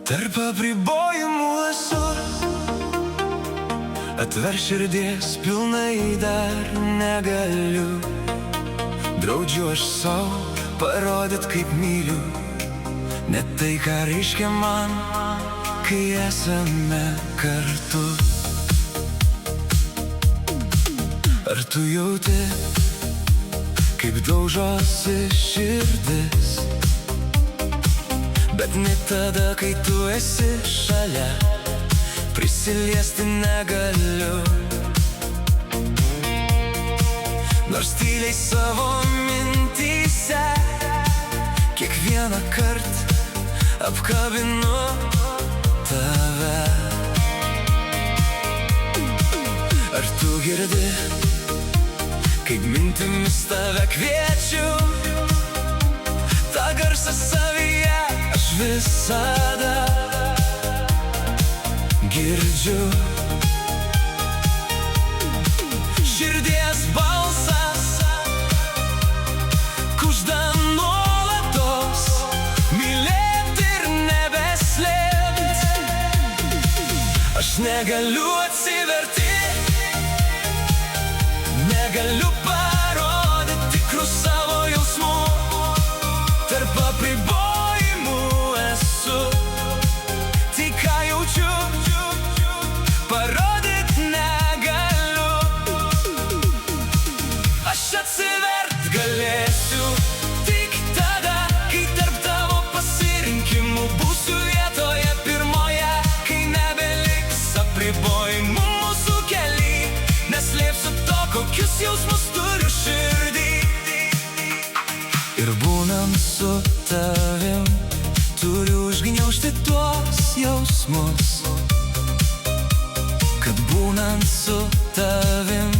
Tarp apribojimų esu, atver širdies pilnai dar negaliu. Draudžiu aš savo parodyt, kaip myliu, net tai, ką reiškia man, kai esame kartu. Ar tu jauti, kaip daužosi širdis? Bet ne tada, kai tu esi šalia, prisiliesti negaliu. Nors tyliai savo mintyse kiekvieną kart apkabinu tave. Ar tu girdi, kaip mintimis tave kviečiu? Ta garsą savyje aš visada girdžiu. Širdies balsas kužda nuolatos, mylėt ir nebeslėpt. Aš negaliu atsiverti, negaliu parodyti tikrų savo jausmų. Tarp apribojimų esu, tai ką jaučiu, parodyt negaliu. Aš atsivert galėsiu tik tada, kai tarp tavo pasirinkimų būsiu vietoje pirmoje, kai nebeliks apribojimų mūsų kely. Neslėpsiu to, kokius jausmus turiu širdį. Ir būnant su tavim turiu užgniaužti tuos jausmus, kad būnant su tavim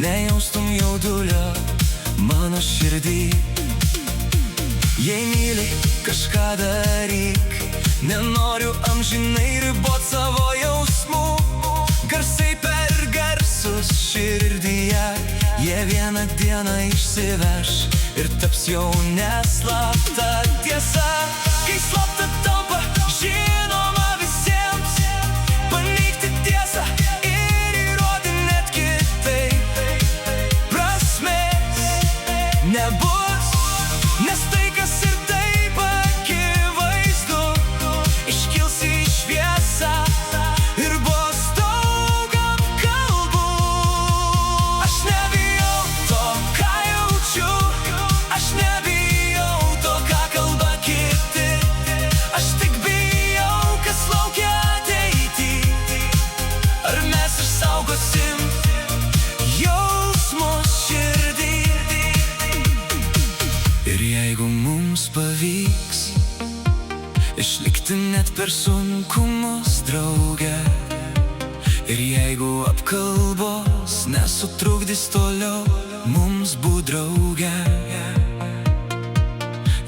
nejaustum jaudulio mano širdį. Jei myli, kažką daryk, nenoriu amžinai ribot savo jausmų. Garsai per garsus širdyje, jie vieną dieną išsiveš ir taps jau neslapta tiesa. Kai slapta tampa žinoma visiems, paneigti tiesą ir įrodyti net kitaip, prasmės nebus, nes tai, kas ir taip akivaizdu, iškils į šviesą ir bus daug apkalbų. Aš nebijau to, ką jaučiu, aš nebijau to, ką kalba kiti. Aš tik bijau, kas laukia ateity. Ar mes išsaugosim jausmus širdį? Ir jeigu mums pavyks išlikti net per sunkumus drauge, ir jeigu apkalbos nesutrukdys toliau mums būt drauge,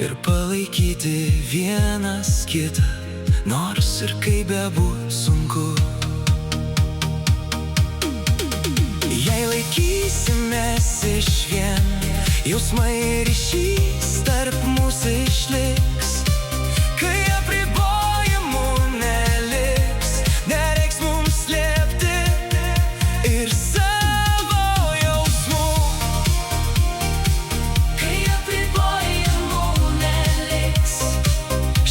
ir palaikyti vienas kitą, nors ir kaip bebūtų sunku. Jei laikysimės išvien, jausmai ir ryšys tarp mūsų išliks. Kai apribojimų neliks, nereiks mums slėpti ir savo jausmų. Kai apribojimų neliks,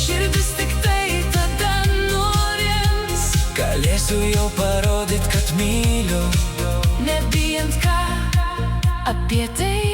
širdis tik tai tada nurims. Galėsiu jau parodyt, kad myliu, nebijant ką apie tai